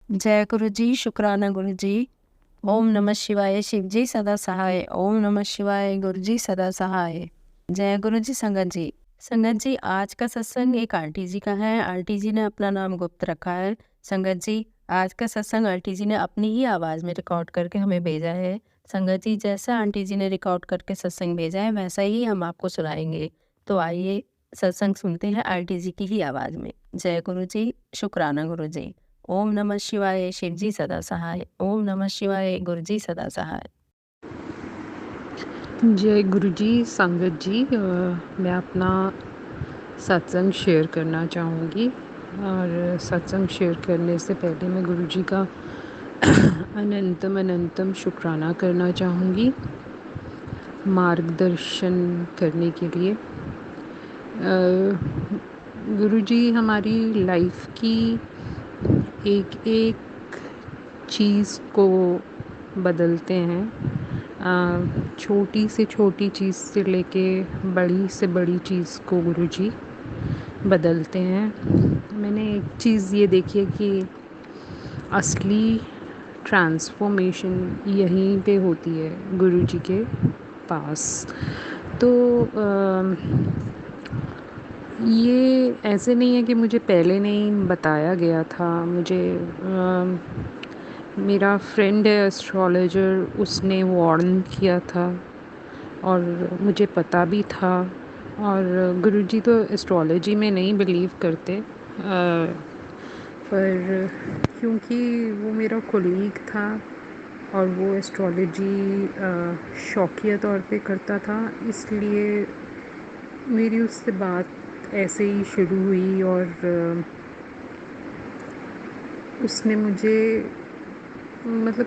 जय गुरु जी, शुक्राना गुरु जी। ओम नमः शिवाय, शिव जी सदा सहाय। ओम नमः शिवाय, गुरु जी सदा सहाय। जय गुरु जी। संगत जी, आज का सत्संग एक आंटी जी का है। आंटी जी ने अपना नाम गुप्त रखा है। संगत जी, आज का सत्संग आंटी जी ने अपनी ही आवाज में रिकॉर्ड करके हमें भेजा है। संगत जी, जैसा आंटी जी ने रिकॉर्ड करके सत्संग भेजा है वैसा ही हम आपको सुनाएंगे। तो आइए सत्संग सुनते हैं आंटी जी की ही आवाज में। जय गुरु जी, शुक्राना गुरु जी। ओम नमः शिवाय, शिव जी सदा सहाय। ओम नमः शिवाय, गुरु जी सदा सहाय। जय गुरु जी। संगत जी, मैं अपना सत्संग शेयर करना चाहूँगी और सत्संग शेयर करने से पहले मैं गुरु जी का अनंतम शुक्राना करना चाहूँगी मार्गदर्शन करने के लिए। गुरु जी हमारी लाइफ की एक एक चीज़ को बदलते हैं। छोटी से छोटी चीज़ से लेके बड़ी से बड़ी चीज़ को गुरुजी बदलते हैं। मैंने एक चीज़ ये देखी है कि असली ट्रांसफॉर्मेशन यहीं पे होती है गुरुजी के पास। तो ये ऐसे नहीं है कि मुझे पहले नहीं बताया गया था। मुझे मेरा फ्रेंड है एस्ट्रोलॉजर, उसने वार्न किया था और मुझे पता भी था। और गुरुजी तो एस्ट्रोलॉजी में नहीं बिलीव करते, पर क्योंकि वो मेरा कोलीग था और वो एस्ट्रोलॉजी शौकिया तौर पे करता था, इसलिए मेरी उससे बात ऐसे ही शुरू हुई और उसने मुझे मतलब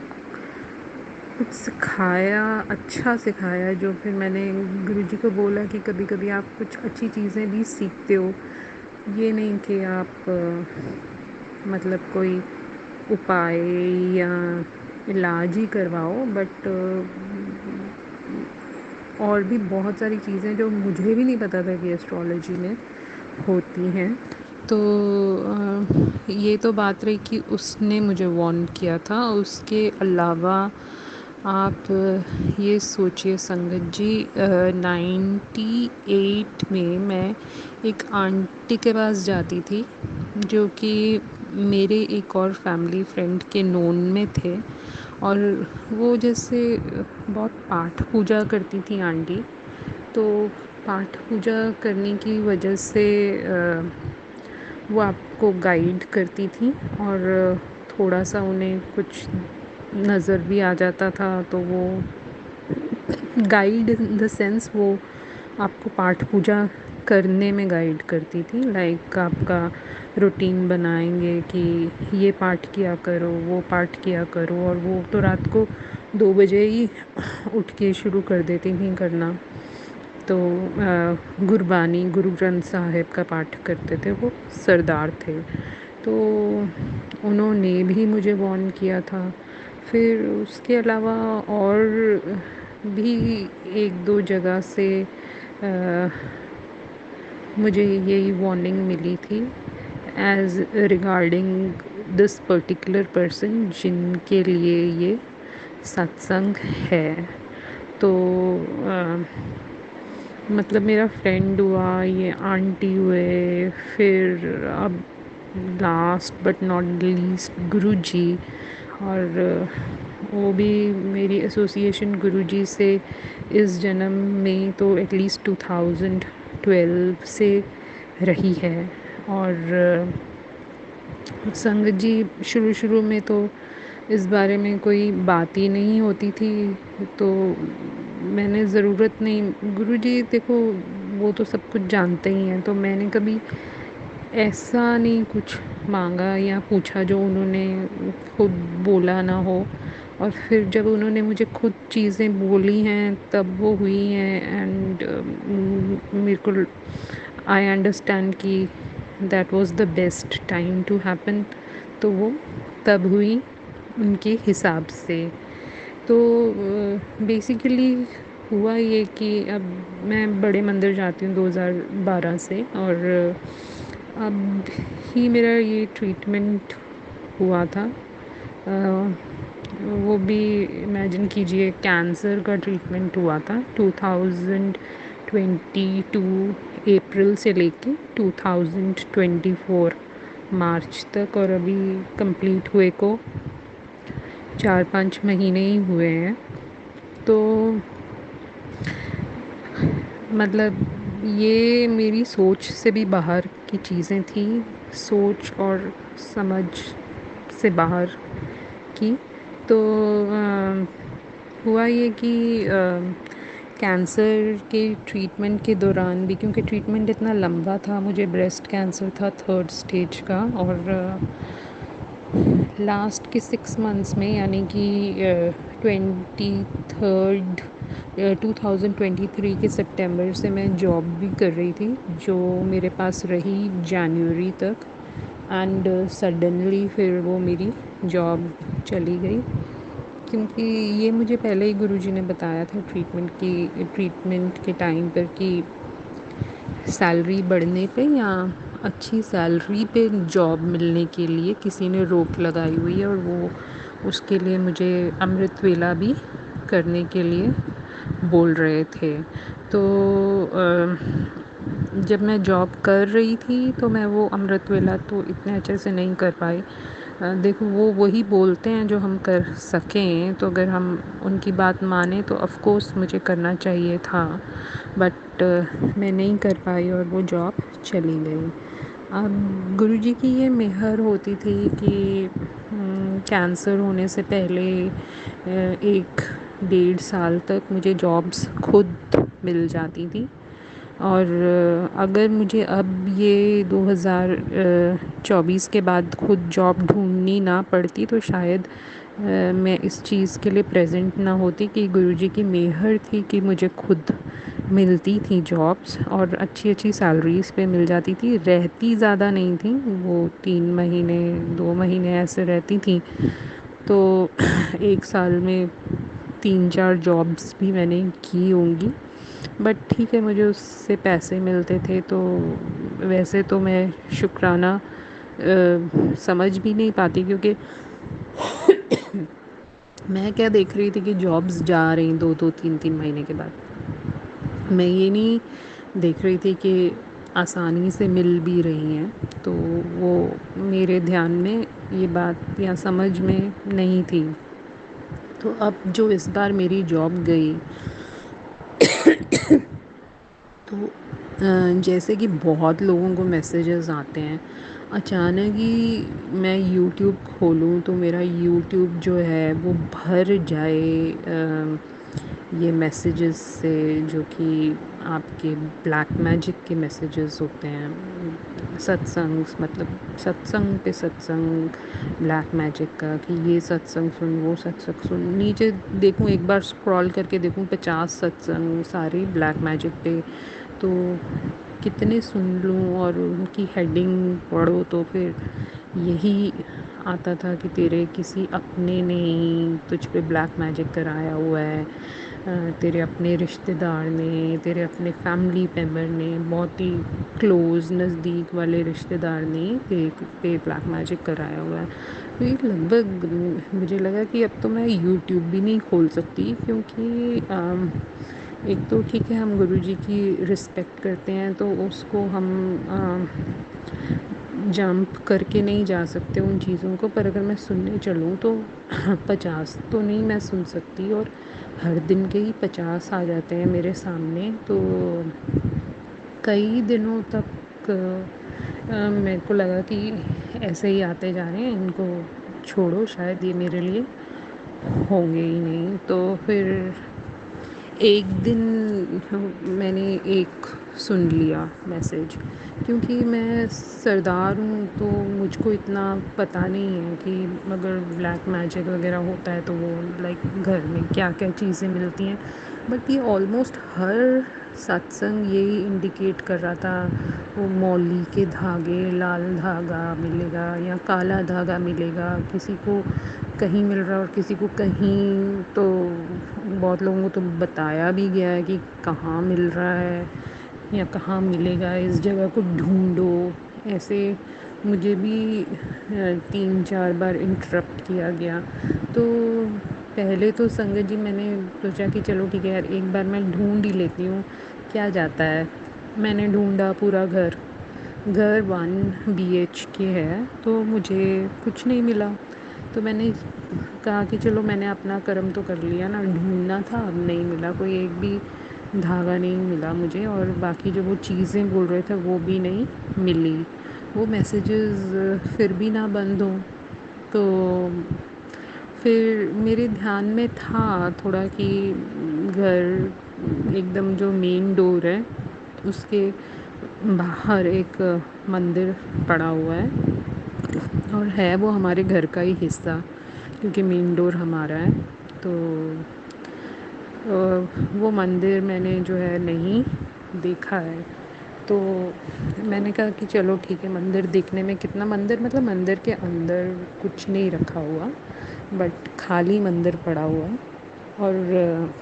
कुछ सिखाया, अच्छा सिखाया, जो फिर मैंने गुरुजी को बोला कि कभी कभी आप कुछ अच्छी चीज़ें भी सीखते हो। ये नहीं कि आप मतलब कोई उपाय या इलाज ही करवाओ, बट और भी बहुत सारी चीज़ें जो मुझे भी नहीं पता था कि एस्ट्रोलॉजी में होती हैं। तो ये तो बात रही कि उसने मुझे वार्न किया था। उसके अलावा आप ये सोचिए संगत जी, 98 में मैं एक आंटी के पास जाती थी जो कि मेरे एक और फैमिली फ्रेंड के नोन में थे, और वो जैसे बहुत पाठ पूजा करती थी आंटी। तो पाठ पूजा करने की वजह से वो आपको गाइड करती थी और थोड़ा सा उन्हें कुछ नज़र भी आ जाता था, तो वो गाइड इन द सेंस वो आपको पाठ पूजा करने में गाइड करती थी। लाइक आपका रूटीन बनाएंगे कि ये पाठ किया करो, वो पाठ किया करो, और वो तो रात को 2 बजे ही उठ के शुरू कर देती थी करना। तो गुरबानी, गुरु ग्रंथ साहिब का पाठ करते थे, वो सरदार थे। तो उन्होंने भी मुझे वार्न किया था। फिर उसके अलावा और भी 1-2 जगह से मुझे यही वार्निंग मिली थी as regarding this particular person जिनके लिए ये सत्संग है। तो मतलब मेरा फ्रेंड हुआ, ये आंटी हुए, फिर अब लास्ट बट नॉट लीस्ट गुरुजी। और वो भी मेरी एसोसिएशन गुरुजी से इस जन्म में तो एटलीस्ट 2012 से रही है। और संगत जी, शुरू में तो इस बारे में कोई बात ही नहीं होती थी, तो मैंने ज़रूरत नहीं, गुरुजी देखो वो तो सब कुछ जानते ही हैं, तो मैंने कभी ऐसा नहीं कुछ मांगा या पूछा जो उन्होंने खुद बोला ना हो। और फिर जब उन्होंने मुझे खुद चीज़ें बोली हैं तब वो हुई हैं, एंड मेरे को आई अंडरस्टैंड कि that was the best time to happen. तो वो तब हुई उनके हिसाब से। तो बेसिकली हुआ ये कि अब मैं बड़े मंदिर जाती हूँ 2012 से, और अब ही मेरा ये ट्रीटमेंट हुआ था वो भी इमेजिन कीजिए, कैंसर का ट्रीटमेंट हुआ था 2022 अप्रैल से लेके 2024 मार्च तक, और अभी कंप्लीट हुए को 4-5 महीने ही हुए हैं। तो मतलब ये मेरी सोच से भी बाहर की चीज़ें थी, सोच और समझ से बाहर की। तो हुआ ये कि कैंसर के ट्रीटमेंट के दौरान भी, क्योंकि ट्रीटमेंट इतना लंबा था, मुझे ब्रेस्ट कैंसर था 3rd स्टेज का, और लास्ट के 6 मंथ्स में, यानी कि 23rd 2023 के सितंबर से मैं जॉब भी कर रही थी, जो मेरे पास रही जनवरी तक, एंड सडनली फिर वो मेरी जॉब चली गई, क्योंकि ये मुझे पहले ही गुरुजी ने बताया था ट्रीटमेंट के टाइम पर कि सैलरी बढ़ने पे या अच्छी सैलरी पे जॉब मिलने के लिए किसी ने रोक लगाई हुई है, और वो उसके लिए मुझे अमृत वेला भी करने के लिए बोल रहे थे। तो जब मैं जॉब कर रही थी तो मैं वो अमृत वेला तो इतने अच्छे से नहीं कर पाई। देखो, वो वही बोलते हैं जो हम कर सकें, तो अगर हम उनकी बात माने तो ऑफ़ कोर्स मुझे करना चाहिए था, बट मैं नहीं कर पाई और वो जॉब चली गई। अब गुरुजी की ये मेहर होती थी कि कैंसर होने से पहले 1 डेढ़ साल तक मुझे जॉब्स खुद मिल जाती थी, और अगर मुझे अब ये 2024 के बाद खुद जॉब ढूँढनी ना पड़ती तो शायद मैं इस चीज़ के लिए प्रेज़ेंट ना होती कि गुरुजी की मेहर थी कि मुझे खुद मिलती थी जॉब्स, और अच्छी सैलरीज़ पे मिल जाती थी। रहती ज़्यादा नहीं थी, वो 3 महीने 2 महीने ऐसे रहती थी। तो 1 साल में 3-4 जॉब्स भी मैंने की होंगी, बट ठीक है, मुझे उससे पैसे मिलते थे, तो वैसे तो मैं शुक्राना समझ भी नहीं पाती, क्योंकि मैं क्या देख रही थी कि जॉब्स जा रही 2-2 3-3 महीने के बाद। मैं ये नहीं देख रही थी कि आसानी से मिल भी रही हैं, तो वो मेरे ध्यान में ये बात या समझ में नहीं थी। तो अब जो इस बार मेरी जॉब गई, तो जैसे कि बहुत लोगों को मैसेजेस आते हैं, अचानक ही मैं यूट्यूब खोलूँ तो मेरा यूट्यूब जो है वो भर जाए ये मैसेजेस से, जो कि आपके ब्लैक मैजिक के मैसेजेस होते हैं, सत्संग, मतलब सत्संग पे सत्संग ब्लैक मैजिक का, कि ये सत्संग सुन, वो सत्संग सुन। नीचे देखूँ, एक बार स्क्रॉल करके देखूँ, 50 सत्संग सारे ब्लैक मैजिक पे, तो कितने सुन लूँ, और उनकी हेडिंग पढ़ो तो फिर यही आता था कि तेरे किसी अपने ने ही तुझ पे ब्लैक मैजिक कराया हुआ है, तेरे अपने रिश्तेदार ने, तेरे अपने फैमिली मेम्बर ने, बहुत ही क्लोज़ नज़दीक वाले रिश्तेदार ने तेरे पे ब्लैक मैजिक कराया हुआ है। तो ये लगभग मुझे लगा कि अब तो मैं यूट्यूब भी नहीं खोल सकती, क्योंकि एक तो ठीक है, हम गुरुजी की रिस्पेक्ट करते हैं, तो उसको हम जंप करके नहीं जा सकते उन चीज़ों को, पर अगर मैं सुनने चलूँ तो 50 तो नहीं मैं सुन सकती, और हर दिन के ही 50 आ जाते हैं मेरे सामने। तो कई दिनों तक मेरे को लगा कि ऐसे ही आते जा रहे हैं, इनको छोड़ो, शायद ये मेरे लिए होंगे ही नहीं। तो फिर एक दिन मैंने एक सुन लिया मैसेज, क्योंकि मैं सरदार हूँ, तो मुझको इतना पता नहीं है कि अगर ब्लैक मैजिक वगैरह होता है तो वो लाइक घर में क्या क्या चीज़ें मिलती हैं, बट ये ऑलमोस्ट हर सत्संग यही इंडिकेट कर रहा था, वो मौली के धागे, लाल धागा मिलेगा या काला धागा मिलेगा, किसी को कहीं मिल रहा है और किसी को कहीं। तो बहुत लोगों को तो बताया भी गया है कि कहाँ मिल रहा है या कहाँ मिलेगा, इस जगह को ढूंढो, ऐसे मुझे भी 3-4 बार इंटरप्ट किया गया। तो पहले तो संगत जी मैंने सोचा कि चलो ठीक है यार, एक बार मैं ढूँढ ही लेती हूँ, क्या जाता है। मैंने ढूँढा पूरा घर, घर 1 BHK है, तो मुझे कुछ नहीं मिला। तो मैंने कहा कि चलो मैंने अपना कर्म तो कर लिया ना, ढूँढना था, अब नहीं मिला, कोई एक भी धागा नहीं मिला मुझे, और बाकी जो वो चीज़ें बोल रहे थे वो भी नहीं मिली। वो मैसेजेस फिर भी ना बंद हों, तो फिर मेरे ध्यान में था थोड़ा कि घर एकदम जो मेन डोर है उसके बाहर एक मंदिर पड़ा हुआ है, और है वो हमारे घर का ही हिस्सा, क्योंकि मेन डोर हमारा है। तो वो मंदिर मैंने जो है नहीं देखा है। तो मैंने कहा कि चलो ठीक है, मंदिर देखने में कितना, मंदिर मतलब मंदिर के अंदर कुछ नहीं रखा हुआ, बट खाली मंदिर पड़ा हुआ है। और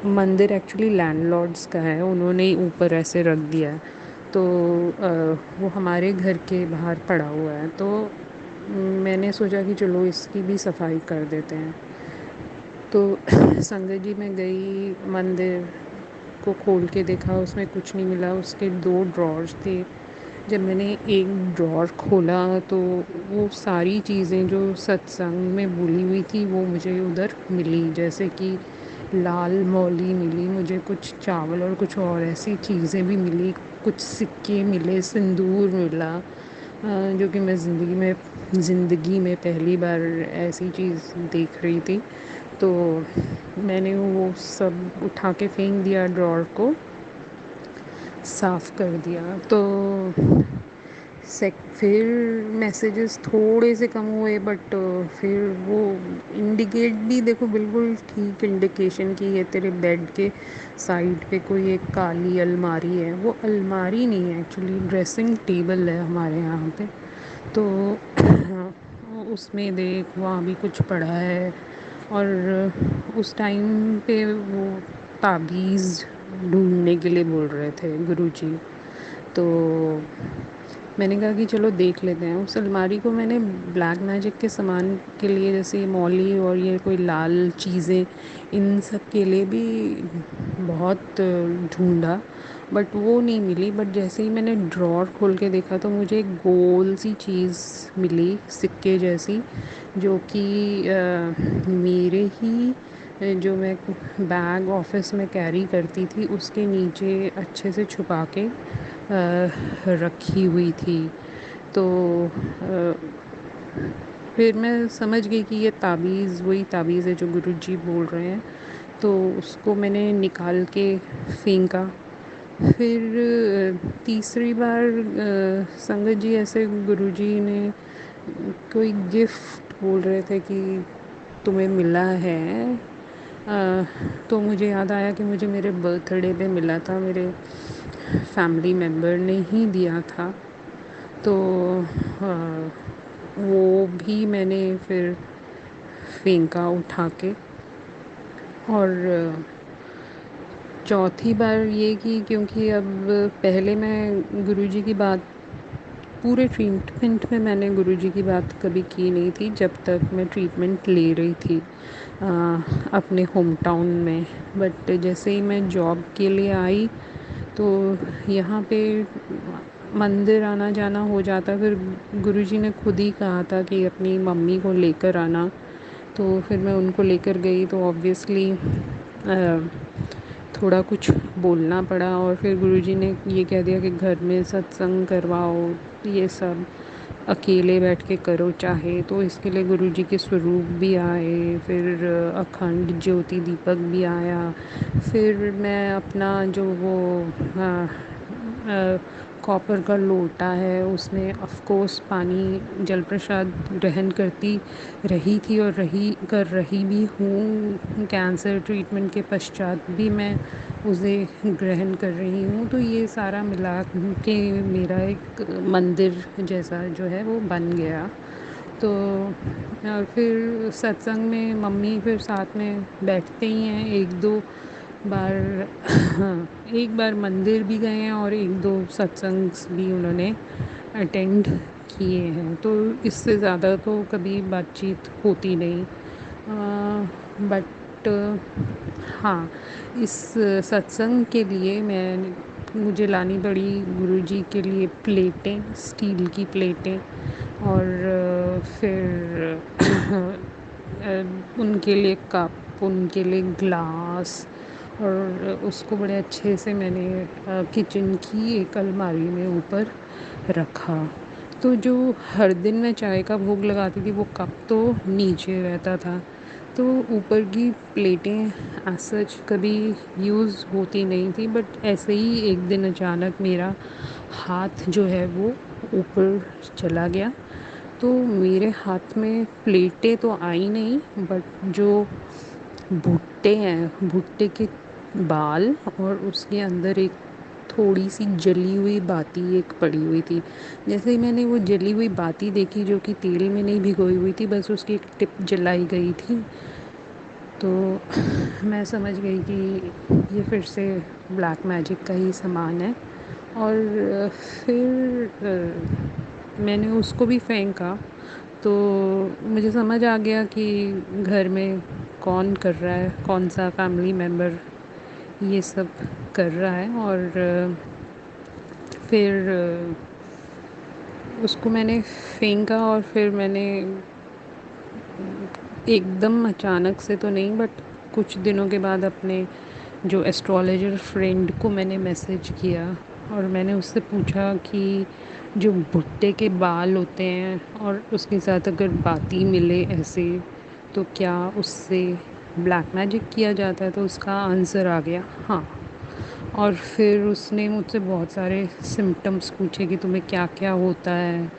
मंदिर एक्चुअली लैंडलॉर्ड्स का है, उन्होंने ही ऊपर ऐसे रख दिया है। तो वो हमारे घर के बाहर पड़ा हुआ है, तो मैंने सोचा कि चलो इसकी भी सफाई कर देते हैं। तो संगत जी मैं गई, मंदिर को खोल के देखा, उसमें कुछ नहीं मिला। उसके 2 ड्रॉर्स थे। जब मैंने एक ड्रॉर खोला तो वो सारी चीज़ें जो सत्संग में बोली हुई थी वो मुझे उधर मिली, जैसे कि लाल मौली मिली मुझे, कुछ चावल और कुछ और ऐसी चीज़ें भी मिली, कुछ सिक्के मिले, सिंदूर मिला, जो कि मैं ज़िंदगी में पहली बार ऐसी चीज़ देख रही थी। तो मैंने वो सब उठा के फेंक दिया, ड्रॉर को साफ़ कर दिया। तो फिर मैसेजेस थोड़े से कम हुए, बट फिर वो इंडिकेट भी देखो, बिल्कुल ठीक इंडिकेशन की है, तेरे बेड के साइड पे कोई एक काली अलमारी है। वो अलमारी नहीं है एक्चुअली, ड्रेसिंग टेबल है हमारे यहाँ पे। तो उसमें देख, वहाँ भी कुछ पड़ा है। और उस टाइम पे वो ताबीज़ ढूंढने के लिए बोल रहे थे गुरुजी। तो मैंने कहा कि चलो देख लेते हैं। उस अलमारी को मैंने ब्लैक मैजिक के सामान के लिए, जैसे मौली और ये कोई लाल चीज़ें, इन सब के लिए भी बहुत ढूंढा, बट वो नहीं मिली। बट जैसे ही मैंने ड्रॉर खोल के देखा तो मुझे एक गोल सी चीज़ मिली, सिक्के जैसी, जो कि मेरे ही जो मैं बैग ऑफिस में कैरी करती थी उसके नीचे अच्छे से छुपा के रखी हुई थी। तो फिर मैं समझ गई कि ये ताबीज़ वही ताबीज़ है जो गुरुजी बोल रहे हैं। तो उसको मैंने निकाल के फेंका। फिर तीसरी बार संगत जी ऐसे गुरुजी ने कोई गिफ्ट बोल रहे थे कि तुम्हें मिला है। तो मुझे याद आया कि मुझे मेरे बर्थडे पे मिला था, मेरे फैमिली मेम्बर ने ही दिया था। तो वो भी मैंने फिर फेंका उठा के। और चौथी बार ये कि क्योंकि अब पहले मैं गुरुजी की बात, पूरे ट्रीटमेंट में मैंने गुरुजी की बात कभी की नहीं थी जब तक मैं ट्रीटमेंट ले रही थी अपने होम टाउन में। बट जैसे ही मैं जॉब के लिए आई तो यहाँ पे मंदिर आना जाना हो जाता। फिर गुरुजी ने खुद ही कहा था कि अपनी मम्मी को लेकर आना, तो फिर मैं उनको लेकर गई। तो ऑब्वियसली थोड़ा कुछ बोलना पड़ा, और फिर गुरुजी ने ये कह दिया कि घर में सत्संग करवाओ, ये सब अकेले बैठ के करो चाहे। तो इसके लिए गुरुजी के स्वरूप भी आए, फिर अखंड ज्योति दीपक भी आया। फिर मैं अपना जो वो कॉपर का लोटा है उसमें ऑफ कोर्स पानी जल प्रसाद ग्रहण करती रही थी, और रही भी हूँ। कैंसर ट्रीटमेंट के पश्चात भी मैं उसे ग्रहण कर रही हूँ। तो ये सारा मिला के मेरा एक मंदिर जैसा जो है वो बन गया। तो और फिर सत्संग में मम्मी फिर साथ में बैठते ही हैं, एक दो बार हाँ, एक बार मंदिर भी गए हैं और 1-2 सत्संग भी उन्होंने अटेंड किए हैं, तो इससे ज़्यादा तो कभी बातचीत होती नहीं। बट हाँ, इस सत्संग के लिए मुझे लानी पड़ी गुरुजी के लिए प्लेटें, स्टील की प्लेटें, और फिर उनके लिए कप, उनके लिए ग्लास, और उसको बड़े अच्छे से मैंने किचन की एक अलमारी में ऊपर रखा। तो जो हर दिन मैं चाय का भोग लगाती थी वो कप तो नीचे रहता था, तो ऊपर की प्लेटें एज सच कभी यूज़ होती नहीं थी। बट ऐसे ही एक दिन अचानक मेरा हाथ जो है वो ऊपर चला गया, तो मेरे हाथ में प्लेटें तो आई नहीं, बट जो भुट्टे हैं, भुट्टे के बाल और उसके अंदर एक थोड़ी सी जली हुई बाती एक पड़ी हुई थी। जैसे ही मैंने वो जली हुई बाती देखी, जो कि तेल में नहीं भिगोई हुई थी, बस उसकी एक टिप जलाई गई थी, तो मैं समझ गई कि ये फिर से ब्लैक मैजिक का ही सामान है। और फिर मैंने उसको भी फेंका, तो मुझे समझ आ गया कि घर में कौन कर रहा है, कौन सा फैमिली मेम्बर ये सब कर रहा है। और फिर उसको मैंने फेंका, और फिर मैंने एकदम अचानक से तो नहीं, बट कुछ दिनों के बाद अपने जो एस्ट्रोलॉजर फ्रेंड को मैंने मैसेज किया, और मैंने उससे पूछा कि जो भुट्टे के बाल होते हैं और उसके साथ अगर बाती मिले ऐसे, तो क्या उससे ब्लैक मैजिक किया जाता है? तो उसका आंसर आ गया हाँ। और फिर उसने मुझसे बहुत सारे सिम्पटम्स पूछे कि तुम्हें क्या क्या होता है।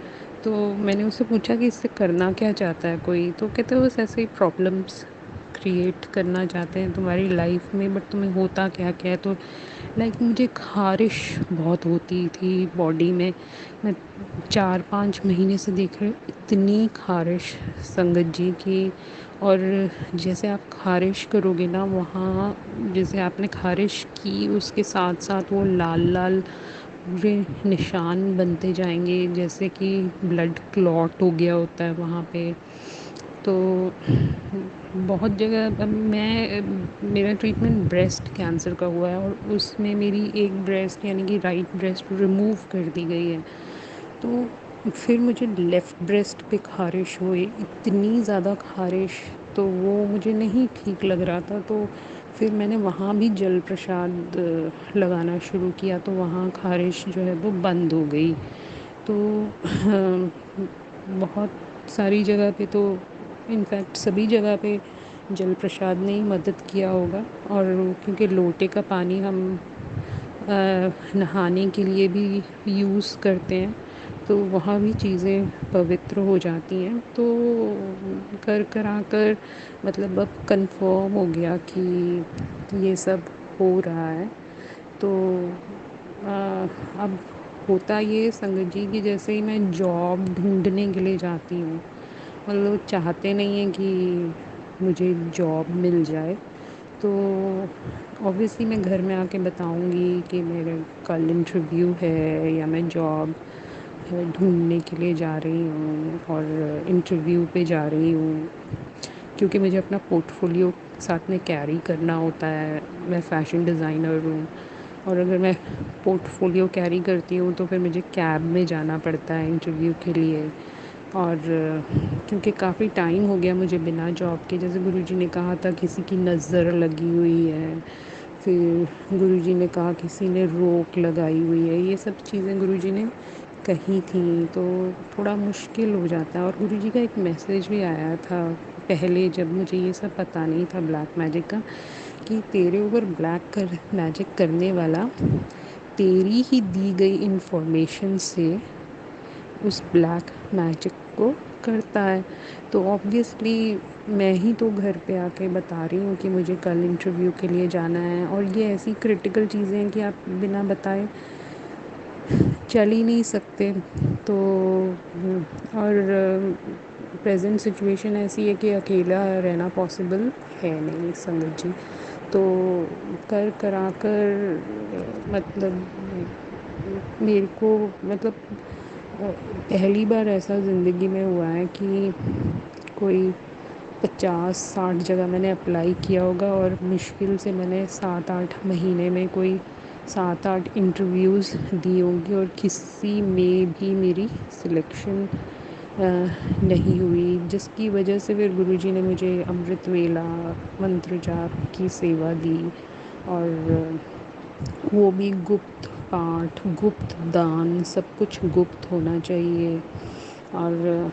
तो मैंने उससे पूछा कि इससे करना क्या चाहता है कोई? तो कहते हैं बस ऐसे ही प्रॉब्लम्स क्रिएट करना चाहते हैं तुम्हारी लाइफ में, बट तुम्हें होता क्या क्या है? तो लाइक मुझे ख़ारिश बहुत होती थी बॉडी में। मैं 4-5 महीने से देख रही हूँ इतनी ख़ारिश संगत जी की। और जैसे आप ख़ारिश करोगे ना, वहाँ जैसे आपने ख़ारिश की उसके साथ साथ वो लाल लाल पूरे निशान बनते जाएंगे, जैसे कि ब्लड क्लॉट हो गया होता है वहाँ पे। तो बहुत जगह अब मेरा ट्रीटमेंट ब्रेस्ट कैंसर का हुआ है, और उसमें मेरी एक ब्रेस्ट यानी कि राइट ब्रेस्ट रिमूव कर दी गई है। तो फिर मुझे लेफ़्ट ब्रेस्ट पे ख़ारिश हुई, इतनी ज़्यादा ख़ारिश, तो वो मुझे नहीं ठीक लग रहा था। तो फिर मैंने वहाँ भी जल प्रसाद लगाना शुरू किया, तो वहाँ ख़ारिश जो है वो बंद हो गई। तो बहुत सारी जगह पे, तो इनफैक्ट सभी जगह पे जल प्रसाद ने ही मदद किया होगा। और क्योंकि लोटे का पानी हम नहाने के लिए भी यूज़ करते हैं, तो वहाँ भी चीज़ें पवित्र हो जाती हैं। तो कर करा कर मतलब अब कंफर्म हो गया कि ये सब हो रहा है। तो अब होता ये संगत जी कि जैसे ही मैं जॉब ढूंढने के लिए जाती हूँ, मतलब चाहते नहीं हैं कि मुझे जॉब मिल जाए, तो ऑब्वियसली मैं घर में आके बताऊंगी कि मेरे कल इंटरव्यू है, या मैं जॉब ढूंढने के लिए जा रही हूँ और इंटरव्यू पे जा रही हूँ, क्योंकि मुझे अपना पोर्टफोलियो साथ में कैरी करना होता है। मैं फ़ैशन डिज़ाइनर हूँ, और अगर मैं पोर्टफोलियो कैरी करती हूँ तो फिर मुझे कैब में जाना पड़ता है इंटरव्यू के लिए। और क्योंकि काफ़ी टाइम हो गया मुझे बिना जॉब के, जैसे गुरुजी ने कहा था किसी की नज़र लगी हुई है, फिर गुरुजी ने कहा किसी ने रोक लगाई हुई है, ये सब चीज़ें गुरुजी ने कही थी, तो थोड़ा मुश्किल हो जाता है। और गुरुजी का एक मैसेज भी आया था पहले, जब मुझे ये सब पता नहीं था ब्लैक मैजिक का, कि तेरे ऊपर मैजिक करने वाला तेरी ही दी गई इन्फॉर्मेशन से उस ब्लैक मैजिक को करता है। तो ऑब्वियसली मैं ही तो घर पे आके बता रही हूँ कि मुझे कल इंटरव्यू के लिए जाना है, और ये ऐसी क्रिटिकल चीज़ें हैं कि आप बिना बताए चल ही नहीं सकते। तो और प्रेजेंट सिचुएशन ऐसी है कि अकेला रहना पॉसिबल है नहीं संगत जी। तो कर करा कर मतलब मेरे को मतलब पहली बार ऐसा ज़िंदगी में हुआ है कि कोई 50-60 जगह मैंने अप्लाई किया होगा और मुश्किल से मैंने 7-8 महीने में कोई 7-8 इंटरव्यूज़ दी होंगी और किसी में भी मेरी सिलेक्शन नहीं हुई, जिसकी वजह से फिर गुरुजी ने मुझे अमृत वेला मंत्र जाप की सेवा दी। और वो भी गुप्त पाठ, गुप्त दान, सब कुछ गुप्त होना चाहिए। और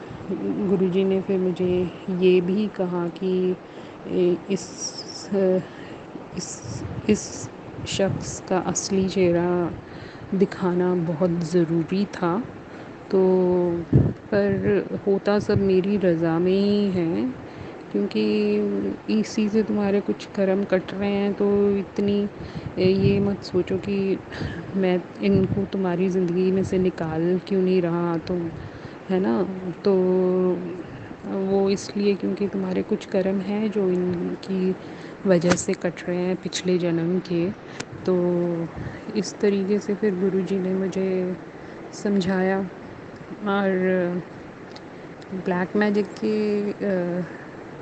गुरुजी ने फिर मुझे ये भी कहा कि इस इस शख्स का असली चेहरा दिखाना बहुत ज़रूरी था। तो पर होता सब मेरी रज़ा में ही है, क्योंकि इसी से तुम्हारे कुछ कर्म कट रहे हैं। तो इतनी ये मत सोचो कि मैं इनको तुम्हारी ज़िंदगी में से निकाल क्यों नहीं रहा, तो है ना। तो वो इसलिए क्योंकि तुम्हारे कुछ कर्म हैं जो इनकी वजह से कट रहे हैं पिछले जन्म के। तो इस तरीके से फिर गुरुजी ने मुझे समझाया। और ब्लैक मैजिक के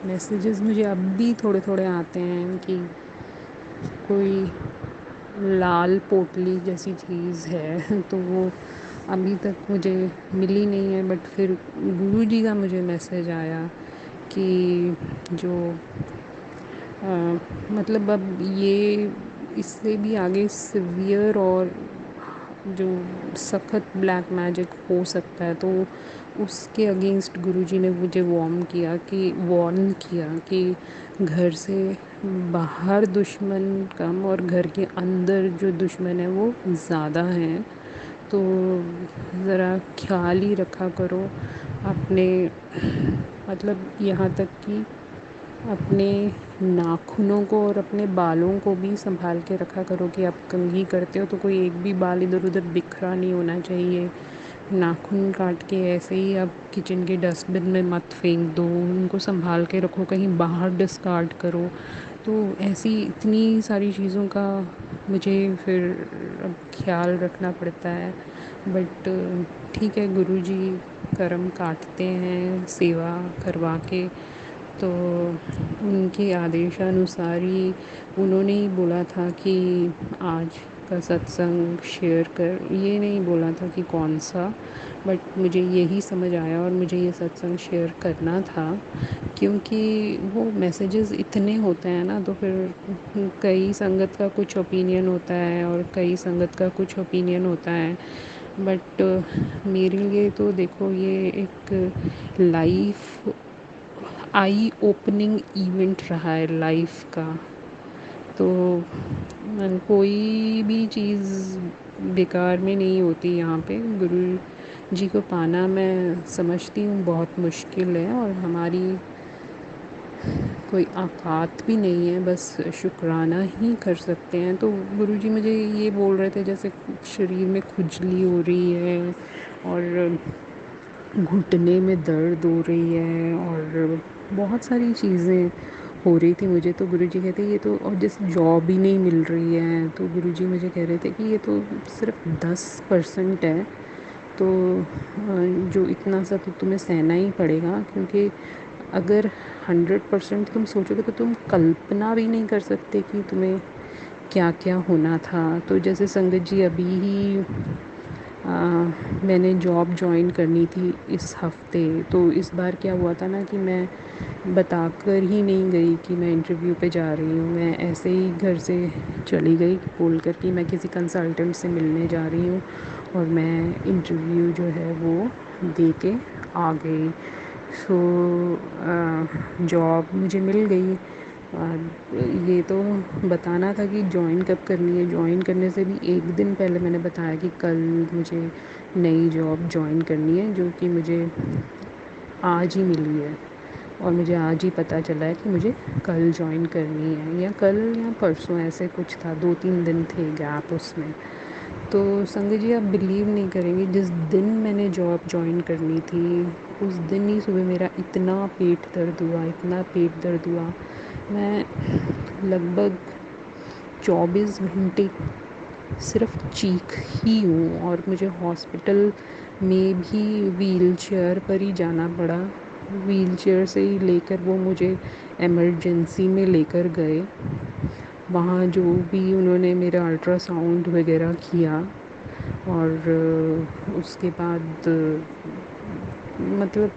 मैसेजेस मुझे अब भी थोड़े थोड़े आते हैं कि कोई लाल पोटली जैसी चीज़ है तो वो अभी तक मुझे मिली नहीं है। बट फिर गुरुजी का मुझे मैसेज आया कि जो मतलब अब ये इससे भी आगे सिवियर और जो सख्त ब्लैक मैजिक हो सकता है, तो उसके अगेंस्ट गुरुजी ने मुझे वार्न किया कि घर से बाहर दुश्मन कम और घर के अंदर जो दुश्मन है वो ज़्यादा हैं। तो ज़रा ख्याल ही रखा करो अपने, मतलब यहाँ तक कि अपने नाखूनों को और अपने बालों को भी संभाल के रखा करो कि आप कंघी करते हो तो कोई एक भी बाल इधर उधर बिखरा नहीं होना चाहिए। नाखून काट के ऐसे ही आप किचन के डस्टबिन में मत फेंक दो, उनको संभाल के रखो, कहीं बाहर डिस्कार्ड करो। तो ऐसी इतनी सारी चीज़ों का मुझे फिर अब ख्याल रखना पड़ता है। बट ठीक है, गुरुजी कर्म काटते हैं सेवा करवा के। तो उनके आदेशानुसार ही उन्होंने ही बोला था कि आज का सत्संग शेयर कर, ये नहीं बोला था कि कौन सा, बट मुझे यही समझ आया और मुझे ये सत्संग शेयर करना था। क्योंकि वो मैसेजेस इतने होते हैं ना, तो फिर कई संगत का कुछ ओपिनियन होता है और कई संगत का कुछ ओपिनियन होता है। बट मेरे लिए तो देखो ये एक लाइफ आई ओपनिंग इवेंट रहा है लाइफ का। तो कोई भी चीज़ बेकार में नहीं होती यहाँ पे। गुरु जी को पाना मैं समझती हूँ बहुत मुश्किल है और हमारी कोई औकात भी नहीं है, बस शुक्राना ही कर सकते हैं। तो गुरुजी मुझे ये बोल रहे थे जैसे शरीर में खुजली हो रही है और घुटने में दर्द हो रही है और बहुत सारी चीज़ें हो रही थी मुझे। तो गुरुजी कहते ये तो, और जैसे जॉब ही नहीं मिल रही है, तो गुरुजी मुझे कह रहे थे कि ये तो सिर्फ 10% है। तो जो इतना सा तो तुम्हें सहना ही पड़ेगा, क्योंकि अगर 100% तुम सोचोगे तो तुम कल्पना भी नहीं कर सकते कि तुम्हें क्या क्या होना था। तो जैसे संगत जी अभी ही मैंने जॉब जॉइन करनी थी इस हफ्ते। तो इस बार क्या हुआ था ना कि मैं बताकर ही नहीं गई कि मैं इंटरव्यू पे जा रही हूँ। मैं ऐसे ही घर से चली गई बोल कर कि मैं किसी कंसल्टेंट से मिलने जा रही हूँ और मैं इंटरव्यू जो है वो दे के आ गई। सो जॉब मुझे मिल गई। ये तो बताना था कि जॉइन कब करनी है। जॉइन करने से भी एक दिन पहले मैंने बताया कि कल मुझे नई जॉब जॉइन करनी है, जो कि मुझे आज ही मिली है और मुझे आज ही पता चला है कि मुझे कल जॉइन करनी है, या कल या परसों ऐसे कुछ था, 2-3 दिन थे गैप उसमें। तो संगत जी आप बिलीव नहीं करेंगे, जिस दिन मैंने जॉब जॉइन करनी थी उस दिन ही सुबह मेरा इतना पेट दर्द हुआ, इतना पेट दर्द हुआ। मैं लगभग 24 घंटे सिर्फ चीख ही हूँ, और मुझे हॉस्पिटल में भी व्हीलचेयर पर ही जाना पड़ा। व्हीलचेयर से ही लेकर वो मुझे इमरजेंसी में लेकर गए। वहाँ जो भी उन्होंने मेरा अल्ट्रासाउंड वगैरह किया, और उसके बाद मतलब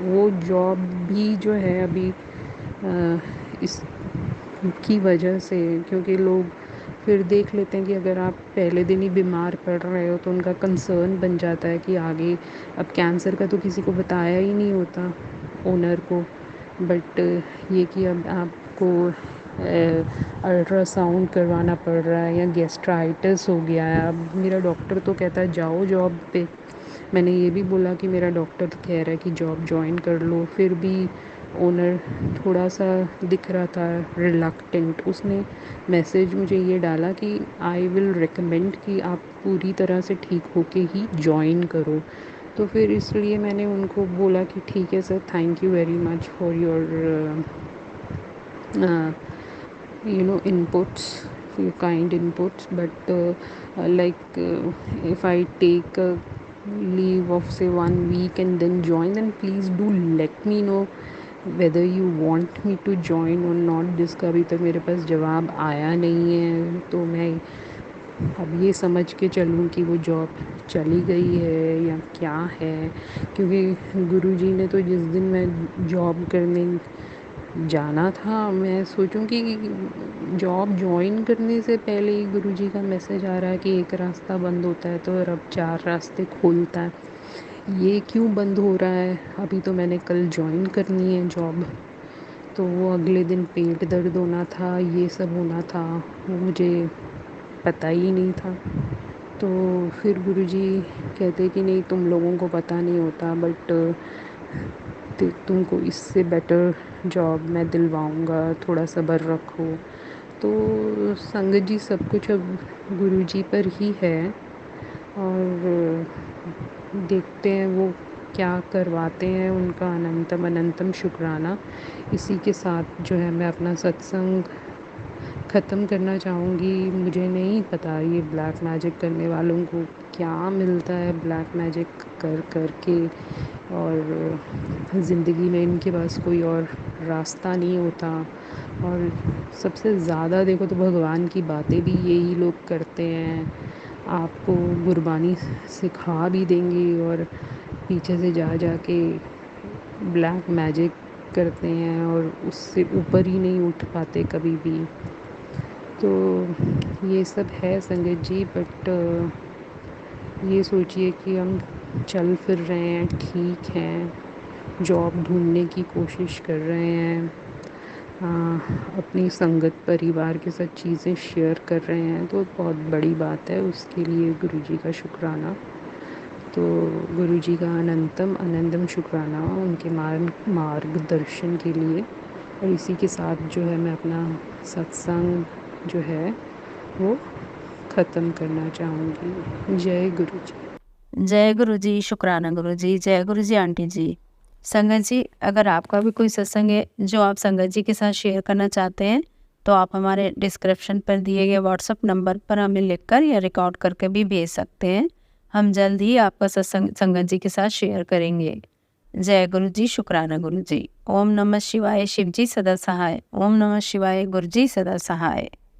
वो जॉब भी जो है अभी इसकी वजह से, क्योंकि लोग फिर देख लेते हैं कि अगर आप पहले दिन ही बीमार पड़ रहे हो तो उनका कंसर्न बन जाता है कि आगे, अब कैंसर का तो किसी को बताया ही नहीं होता ओनर को, बट ये कि अब आपको अल्ट्रासाउंड करवाना पड़ रहा है या गैस्ट्राइटिस हो गया है। अब मेरा डॉक्टर तो कहता है जाओ जॉब पे, मैंने ये भी बोला कि मेरा डॉक्टर तो कह रहा है कि जॉब ज्वाइन कर लो, फिर भी ओनर थोड़ा सा दिख रहा था रिलक्टेंट। उसने मैसेज मुझे ये डाला कि आई विल रिकमेंड कि आप पूरी तरह से ठीक होके ही ज्वाइन करो। तो फिर इसलिए मैंने उनको बोला कि ठीक है sir, thank you very much for your inputs, your kind inputs, but if I take a leave of say 1 week and then join, then please do let me know whether you want me to join or not, जिसका अभी तक मेरे पास जवाब आया नहीं है। तो मैं अब ये समझ के चलूँ कि वो जॉब चली गई है या क्या है, क्योंकि गुरुजी ने तो जिस दिन मैं जॉब करने जाना था, मैं सोचूं कि जॉब ज्वाइन करने से पहले ही गुरुजी का मैसेज आ रहा है कि एक रास्ता बंद होता है तो रब 4 रास्ते खोलता है। ये क्यों बंद हो रहा है? अभी तो मैंने कल ज्वाइन करनी है जॉब, तो वो अगले दिन पेट दर्द होना था, ये सब होना था, वो मुझे पता ही नहीं था। तो फिर गुरुजी कहते कि नहीं, तुम लोगों को पता नहीं होता, बट तुमको इससे बेटर जॉब मैं दिलवाऊंगा, थोड़ा सब्र रखो। तो संगत जी, सब कुछ अब गुरुजी पर ही है, और देखते हैं वो क्या करवाते हैं। उनका अनंतम अनंतम शुक्राना। इसी के साथ जो है मैं अपना सत्संग ख़त्म करना चाहूँगी। मुझे नहीं पता ये ब्लैक मैजिक करने वालों को क्या मिलता है ब्लैक मैजिक कर कर के, और ज़िंदगी में इनके पास कोई और रास्ता नहीं होता। और सबसे ज़्यादा देखो तो भगवान की बातें भी यही लोग करते हैं, आपको गुरबानी सिखा भी देंगे और पीछे से जा जा के ब्लैक मैजिक करते हैं, और उससे ऊपर ही नहीं उठ पाते कभी भी। तो ये सब है संगत जी, बट ये सोचिए कि हम चल फिर रहे हैं, ठीक हैं, जॉब ढूंढने की कोशिश कर रहे हैं, अपनी संगत परिवार के साथ चीज़ें शेयर कर रहे हैं, तो बहुत बड़ी बात है। उसके लिए गुरुजी का शुक्राना। तो गुरुजी का अनंतम अनंतम शुक्राना उनके मार्गदर्शन के लिए। और इसी के साथ जो है मैं अपना सत्संग जो है वो ख़त्म करना चाहूँगी। जय गुरुजी। जय गुरु जी, शुक्राना गुरु जी, जय गुरु जी आंटी जी। संगत जी, अगर आपका भी कोई सत्संग है जो आप संगत जी के साथ शेयर करना चाहते हैं, तो आप हमारे डिस्क्रिप्शन पर दिए गए व्हाट्सएप नंबर पर हमें लिखकर या रिकॉर्ड करके भी भेज सकते हैं। हम जल्द ही आपका सत्संग संगत जी के साथ शेयर करेंगे। जय गुरु जी, शुक्राना गुरु जी। ओम नमः शिवाय, शिव जी सदा सहाय। ओम नमः शिवाय, गुरु जी सदा सहाय।